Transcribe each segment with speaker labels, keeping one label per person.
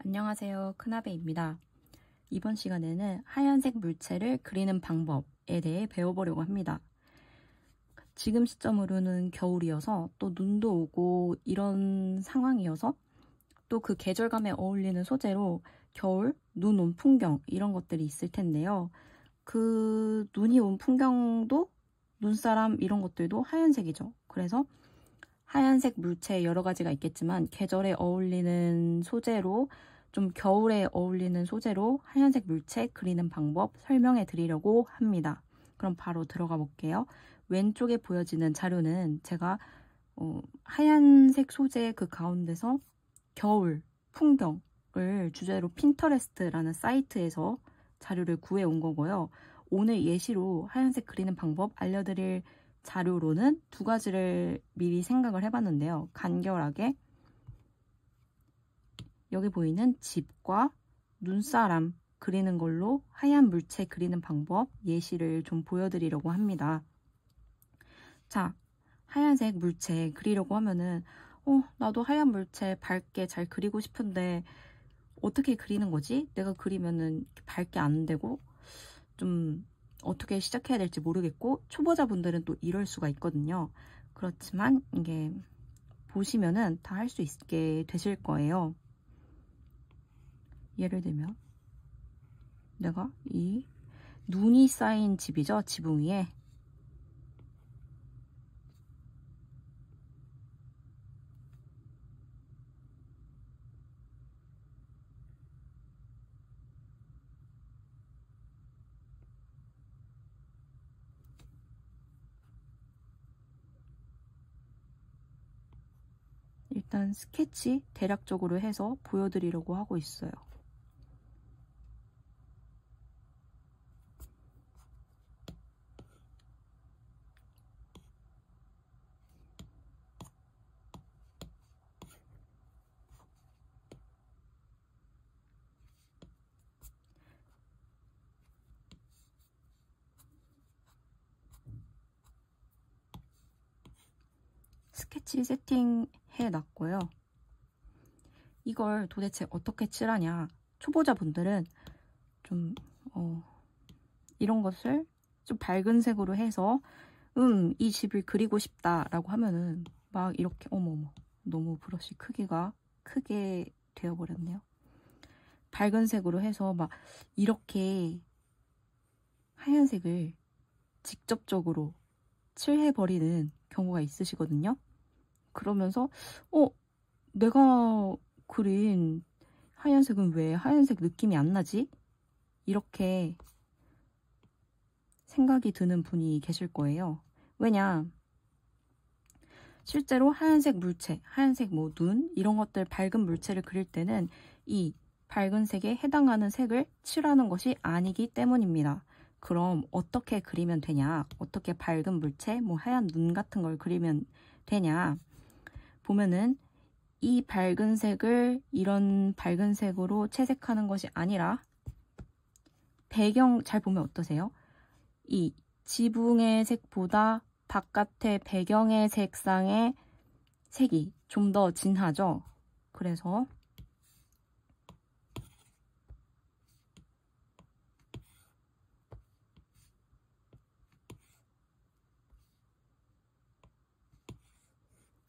Speaker 1: 안녕하세요. 큰아베입니다. 이번 시간에는 하얀색 물체를 그리는 방법에 대해 배워보려고 합니다. 지금 시점으로는 겨울이어서 또 눈도 오고 이런 상황이어서 또 그 계절감에 어울리는 소재로 겨울, 눈 온 풍경 이런 것들이 있을 텐데요. 그 눈이 온 풍경도 눈사람 이런 것들도 하얀색이죠. 그래서 하얀색 물체 여러 가지가 있겠지만 계절에 어울리는 소재로 좀 겨울에 어울리는 소재로 하얀색 물체 그리는 방법 설명해 드리려고 합니다. 그럼 바로 들어가 볼게요. 왼쪽에 보여지는 자료는 제가 하얀색 소재 그 가운데서 겨울 풍경을 주제로 핀터레스트라는 사이트에서 자료를 구해 온 거고요. 오늘 예시로 하얀색 그리는 방법 알려드릴 자료로는 두 가지를 미리 생각을 해봤는데요. 간결하게 여기 보이는 집과 눈사람 그리는 걸로 하얀 물체 그리는 방법 예시를 좀 보여드리려고 합니다. 자, 하얀색 물체 그리려고 하면은 나도 하얀 물체 밝게 잘 그리고 싶은데 어떻게 그리는 거지? 내가 그리면은 밝게 안 되고 좀 어떻게 시작해야 될지 모르겠고 초보자분들은 또 이럴 수가 있거든요. 그렇지만 이게 보시면은 다 할 수 있게 되실 거예요. 예를 들면 내가 이 눈이 쌓인 집이죠. 지붕 위에 일단 스케치 대략적으로 해서 보여드리려고 하고 있어요. 스케치 세팅해 놨고요. 이걸 도대체 어떻게 칠하냐. 초보자분들은 좀 이런 것을 좀 밝은 색으로 해서 이 집을 그리고 싶다라고 하면은 막 이렇게 어머머 너무 브러쉬 크기가 크게 되어버렸네요. 밝은 색으로 해서 막 이렇게 하얀색을 직접적으로 칠해버리는 경우가 있으시거든요. 그러면서 내가 그린 하얀색은 왜 하얀색 느낌이 안 나지? 이렇게 생각이 드는 분이 계실 거예요. 왜냐? 실제로 하얀색 물체, 하얀색 뭐 눈 이런 것들 밝은 물체를 그릴 때는 이 밝은 색에 해당하는 색을 칠하는 것이 아니기 때문입니다. 그럼 어떻게 그리면 되냐? 어떻게 밝은 물체, 뭐 하얀 눈 같은 걸 그리면 되냐? 보면은 이 밝은 색을 이런 밝은 색으로 채색하는 것이 아니라 배경 잘 보면 어떠세요? 이 지붕의 색보다 바깥의 배경의 색상의 색이 좀 더 진하죠?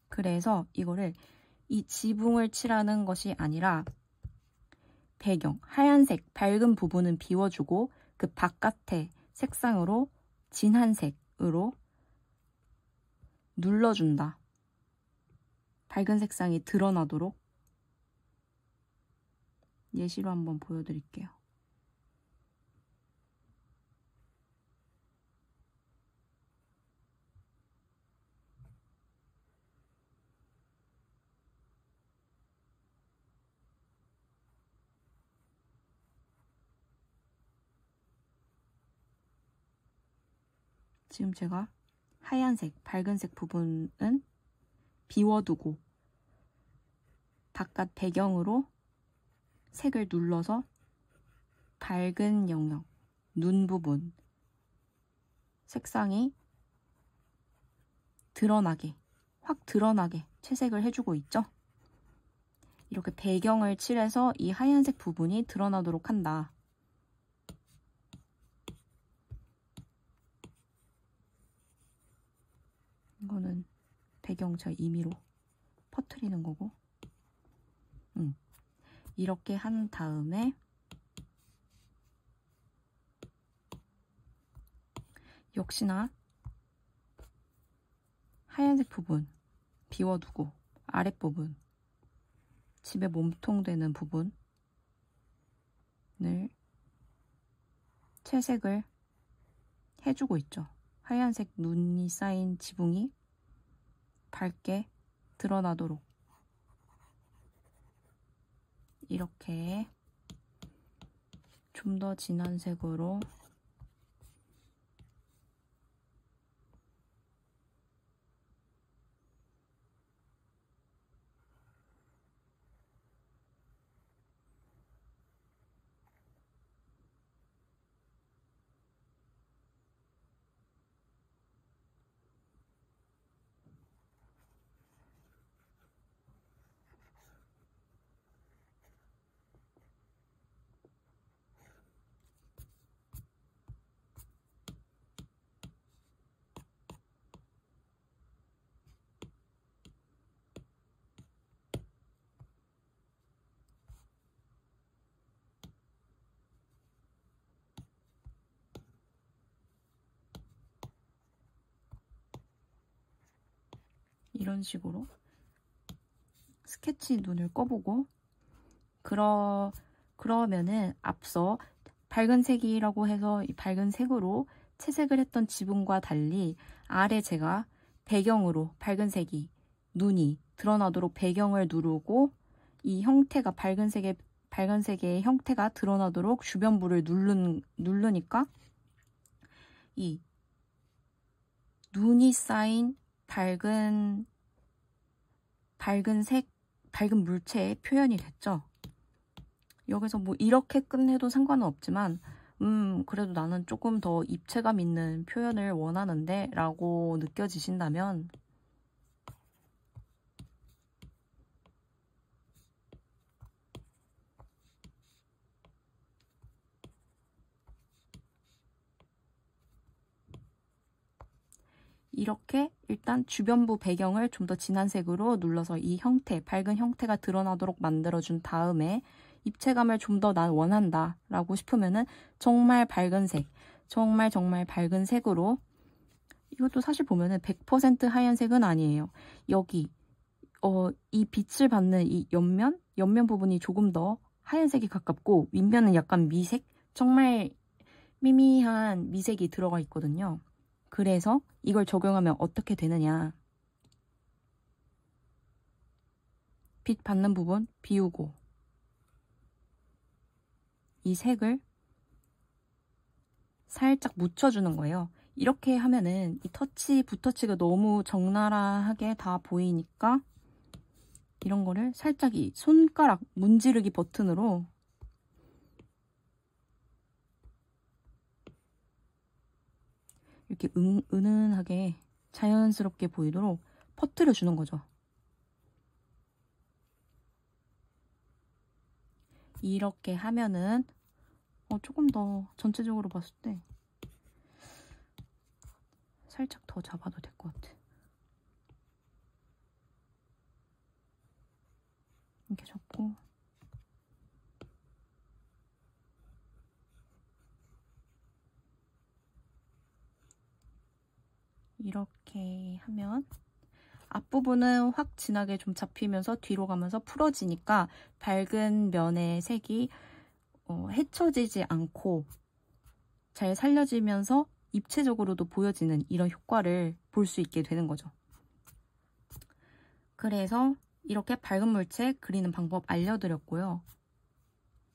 Speaker 1: 그래서 이거를 이 지붕을 칠하는 것이 아니라 배경, 하얀색, 밝은 부분은 비워주고 그 바깥의 색상으로 진한 색으로 눌러준다. 밝은 색상이 드러나도록 예시로 한번 보여드릴게요. 지금 제가 하얀색, 밝은색 부분은 비워두고 바깥 배경으로 색을 눌러서 밝은 영역, 눈 부분 색상이 드러나게, 확 드러나게 채색을 해주고 있죠. 이렇게 배경을 칠해서 이 하얀색 부분이 드러나도록 한다. 이거는 배경 제가 임의로 퍼뜨리는 거고. 이렇게 한 다음에 역시나 하얀색 부분 비워두고 아랫부분 집에 몸통 되는 부분을 채색을 해주고 있죠. 하얀색 눈이 쌓인 지붕이 밝게 드러나도록 이렇게 좀 더 진한 색으로 이런 식으로 스케치 눈을 꺼보고 그러면은 앞서 밝은 색이라고 해서 이 밝은 색으로 채색을 했던 지붕과 달리 아래 제가 배경으로 밝은 색이 눈이 드러나도록 배경을 누르고 이 형태가 밝은 색의 형태가 드러나도록 주변부를 누르니까 이 눈이 쌓인 밝은 물체의 표현이 됐죠. 여기서 뭐 이렇게 끝내도 상관은 없지만 그래도 나는 조금 더 입체감 있는 표현을 원하는데 라고 느껴지신다면 이렇게 일단 주변부 배경을 좀 더 진한 색으로 눌러서 이 형태, 밝은 형태가 드러나도록 만들어준 다음에 입체감을 좀 더 난 원한다 라고 싶으면은 정말 밝은 색, 정말 밝은 색으로 이것도 사실 보면은 100% 하얀색은 아니에요. 여기 이 빛을 받는 이 옆면 부분이 조금 더 하얀색이 가깝고 윗면은 약간 미색, 정말 미미한 미색이 들어가 있거든요. 그래서 이걸 적용하면 어떻게 되느냐. 빛 받는 부분 비우고 이 색을 살짝 묻혀주는 거예요. 이렇게 하면은 이 붓터치가 너무 적나라하게 다 보이니까 이런 거를 살짝 이 손가락 문지르기 버튼으로 이렇게 은은하게 자연스럽게 보이도록 퍼뜨려 주는 거죠. 이렇게 하면은 조금 더 전체적으로 봤을 때 살짝 더 잡아도 될 것 같아. 이렇게 잡고 이렇게 하면 앞부분은 확 진하게 좀 잡히면서 뒤로 가면서 풀어지니까 밝은 면의 색이 헤쳐지지 않고 잘 살려지면서 입체적으로도 보여지는 이런 효과를 볼 수 있게 되는 거죠. 그래서 이렇게 밝은 물체 그리는 방법 알려드렸고요.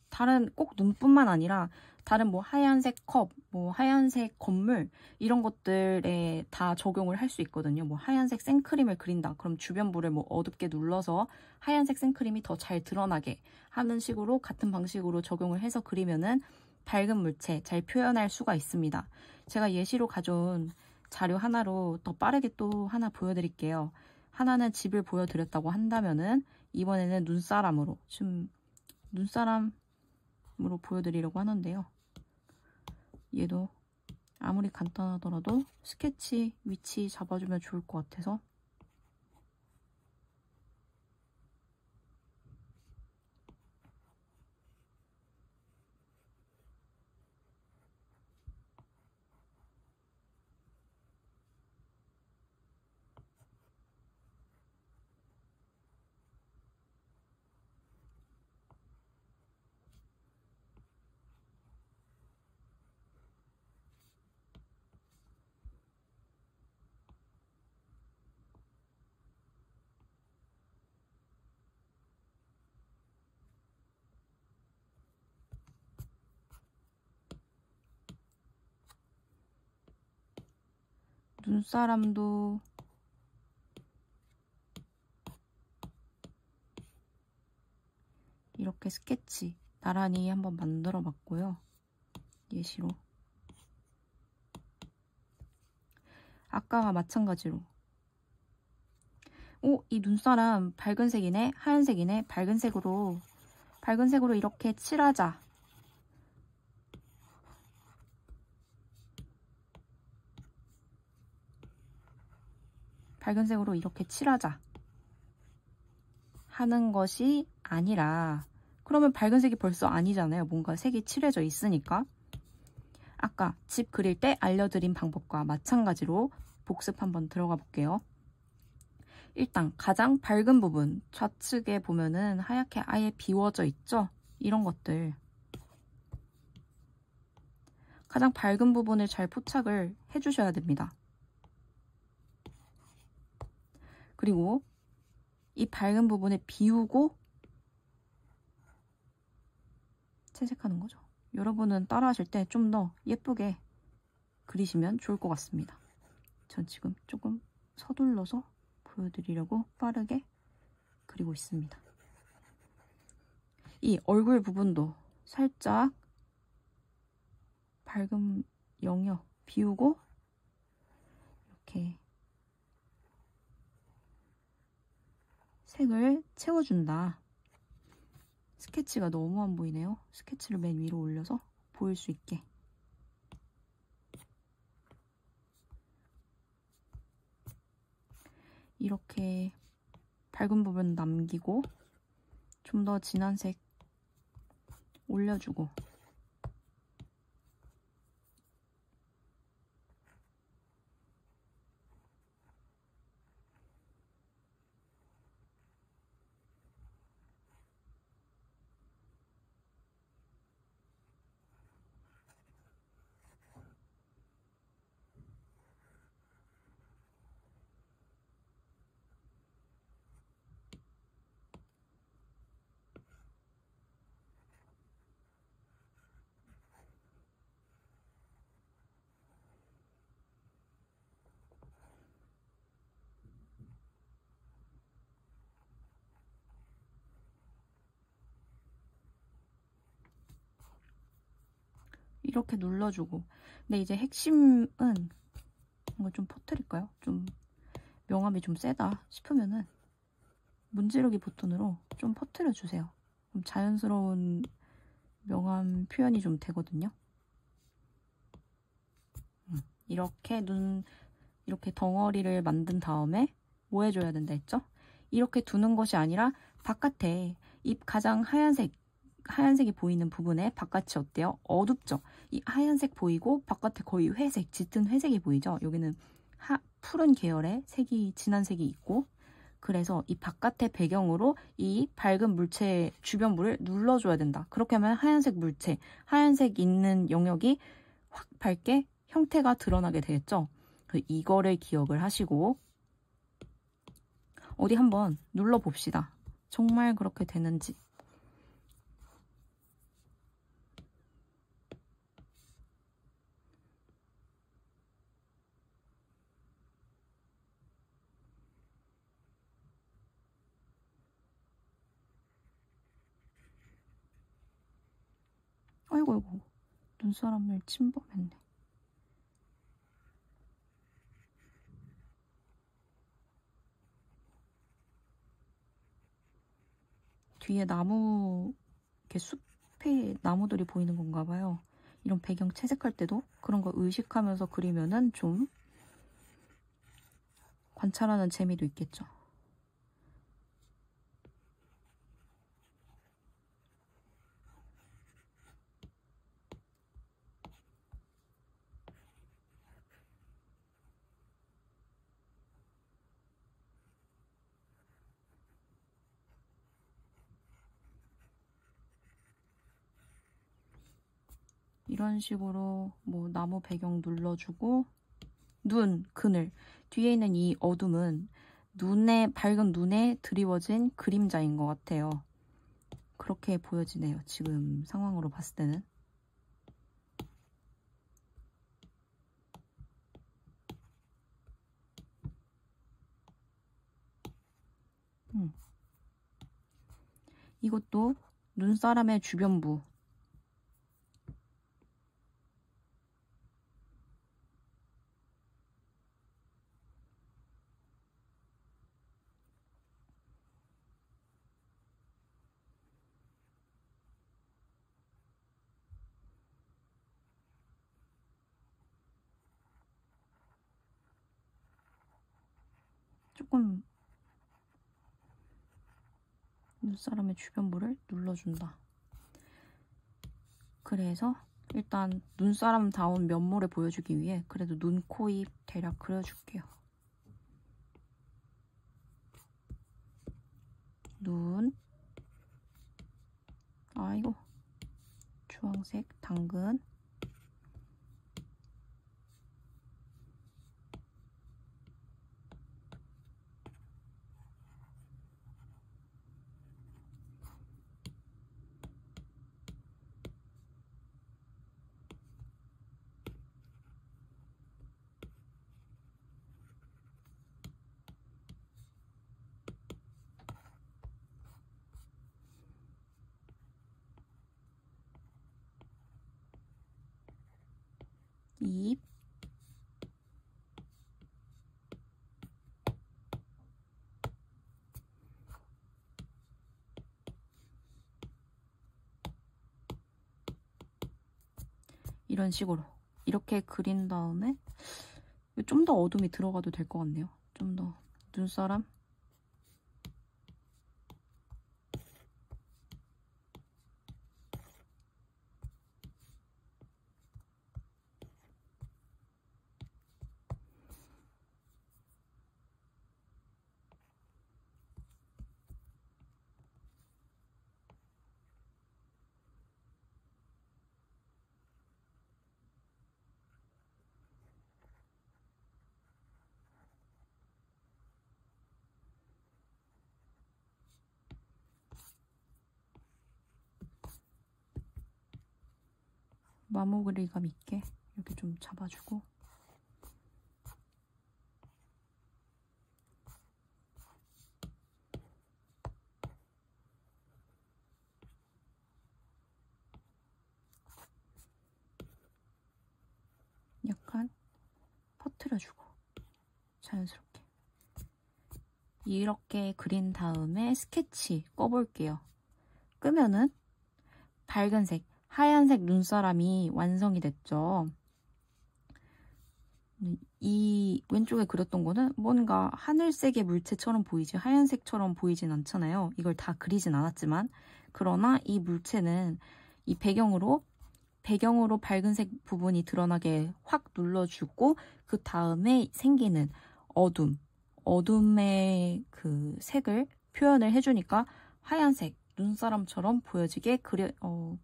Speaker 1: 다른 꼭 눈뿐만 아니라 다른 뭐 하얀색 컵, 뭐 하얀색 건물 이런 것들에 다 적용을 할 수 있거든요. 뭐 하얀색 생크림을 그린다. 그럼 주변부를 뭐 어둡게 눌러서 하얀색 생크림이 더 잘 드러나게 하는 식으로 같은 방식으로 적용을 해서 그리면은 밝은 물체 잘 표현할 수가 있습니다. 제가 예시로 가져온 자료 하나로 더 빠르게 또 하나 보여드릴게요. 하나는 집을 보여드렸다고 한다면은 이번에는 눈사람으로, 지금 눈사람으로 보여드리려고 하는데요. 얘도 아무리 간단하더라도 스케치 위치 잡아주면 좋을 것 같아서 눈사람도 이렇게 스케치 나란히 한번 만들어 봤고요. 예시로 아까와 마찬가지로 이 눈사람 밝은 색이네, 하얀색이네, 밝은 색으로 이렇게 칠하자. 밝은 색으로 이렇게 칠하자 하는 것이 아니라, 그러면 밝은 색이 벌써 아니잖아요. 뭔가 색이 칠해져 있으니까. 아까 집 그릴 때 알려드린 방법과 마찬가지로 복습 한번 들어가 볼게요. 일단 가장 밝은 부분, 좌측에 보면은 하얗게 아예 비워져 있죠? 이런 것들. 가장 밝은 부분을 잘 포착을 해주셔야 됩니다. 그리고 이 밝은 부분을 비우고 채색하는 거죠. 여러분은 따라하실 때 좀 더 예쁘게 그리시면 좋을 것 같습니다. 전 지금 조금 서둘러서 보여드리려고 빠르게 그리고 있습니다. 이 얼굴 부분도 살짝 밝은 영역 비우고 이렇게 색을 채워준다. 스케치가 너무 안 보이네요. 스케치를 맨 위로 올려서 보일 수 있게. 이렇게 밝은 부분 남기고 좀 더 진한 색 올려주고, 이렇게 눌러주고. 근데 이제 핵심은 이거 좀 퍼뜨릴까요? 좀 명암이 좀 세다 싶으면은 문지르기 버튼으로 좀 퍼뜨려 주세요. 그럼 자연스러운 명암 표현이 좀 되거든요. 이렇게 이렇게 덩어리를 만든 다음에 뭐 해줘야 된다 했죠? 이렇게 두는 것이 아니라 바깥에 입 가장 하얀색이 보이는 부분에 바깥이 어때요? 어둡죠? 이 하얀색 보이고 바깥에 거의 회색, 짙은 회색이 보이죠? 여기는 푸른 계열의 색이, 진한 색이 있고, 그래서 이 바깥의 배경으로 이 밝은 물체 주변부를 눌러줘야 된다. 그렇게 하면 하얀색 물체, 하얀색 있는 영역이 확 밝게 형태가 드러나게 되겠죠? 이거를 기억을 하시고 어디 한번 눌러봅시다. 정말 그렇게 되는지. 아이고 눈사람을 침범했네. 뒤에 나무, 이렇게 숲에 나무들이 보이는 건가 봐요. 이런 배경 채색할 때도 그런 거 의식하면서 그리면은 좀 관찰하는 재미도 있겠죠. 이런 식으로 뭐 나무 배경 눌러주고 눈, 그늘 뒤에 있는 이 어둠은 밝은 눈에 드리워진 그림자인 것 같아요. 그렇게 보여지네요. 지금 상황으로 봤을 때는. 이것도 눈사람의 주변부. 조금 눈사람의 주변부를 눌러준다. 그래서 일단 눈사람다운 면모를 보여주기 위해 그래도 눈, 코, 입 대략 그려줄게요. 눈, 아이고, 주황색, 당근, 입, 이런 식으로 이렇게 그린 다음에 좀 더 어둠이 들어가도 될 것 같네요. 좀 더 눈사람, 마모그리감 있게 이렇게 좀 잡아주고 약간 퍼뜨려주고 자연스럽게 이렇게 그린 다음에 스케치 꺼볼게요. 끄면은 밝은색, 하얀색 눈사람이 완성이 됐죠. 이 왼쪽에 그렸던 거는 뭔가 하늘색의 물체처럼 보이지 하얀색처럼 보이진 않잖아요. 이걸 다 그리진 않았지만 그러나 이 물체는 이 배경으로 밝은색 부분이 드러나게 확 눌러주고 그 다음에 생기는 어둠의 그 색을 표현을 해주니까 하얀색 눈사람처럼 보여지게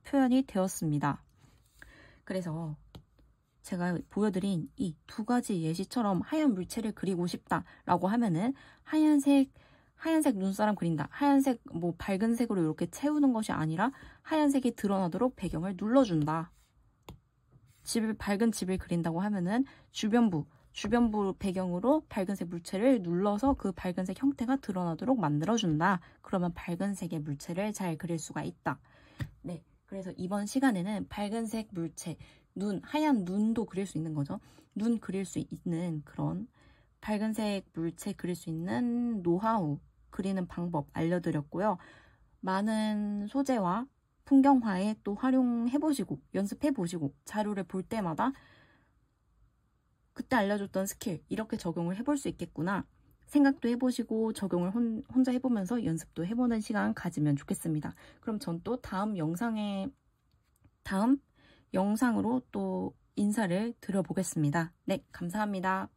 Speaker 1: 표현이 되었습니다. 그래서 제가 보여드린 이 두 가지 예시처럼 하얀 물체를 그리고 싶다라고 하면은 하얀색 눈사람 그린다. 하얀색 뭐 밝은 색으로 이렇게 채우는 것이 아니라 하얀색이 드러나도록 배경을 눌러준다. 밝은 집을 그린다고 하면은 주변부 배경으로 밝은색 물체를 눌러서 그 밝은색 형태가 드러나도록 만들어준다. 그러면 밝은색의 물체를 잘 그릴 수가 있다. 네, 그래서 이번 시간에는 밝은색 물체, 하얀 눈도 그릴 수 있는 거죠. 눈 그릴 수 있는 그런 밝은색 물체 그릴 수 있는 노하우, 그리는 방법 알려드렸고요. 많은 소재와 풍경화에 또 활용해보시고 연습해보시고 자료를 볼 때마다 그때 알려줬던 스킬 이렇게 적용을 해볼 수 있겠구나 생각도 해보시고 적용을 혼자 해보면서 연습도 해보는 시간 가지면 좋겠습니다. 그럼 전 또 다음 영상으로 또 인사를 드려보겠습니다. 네, 감사합니다.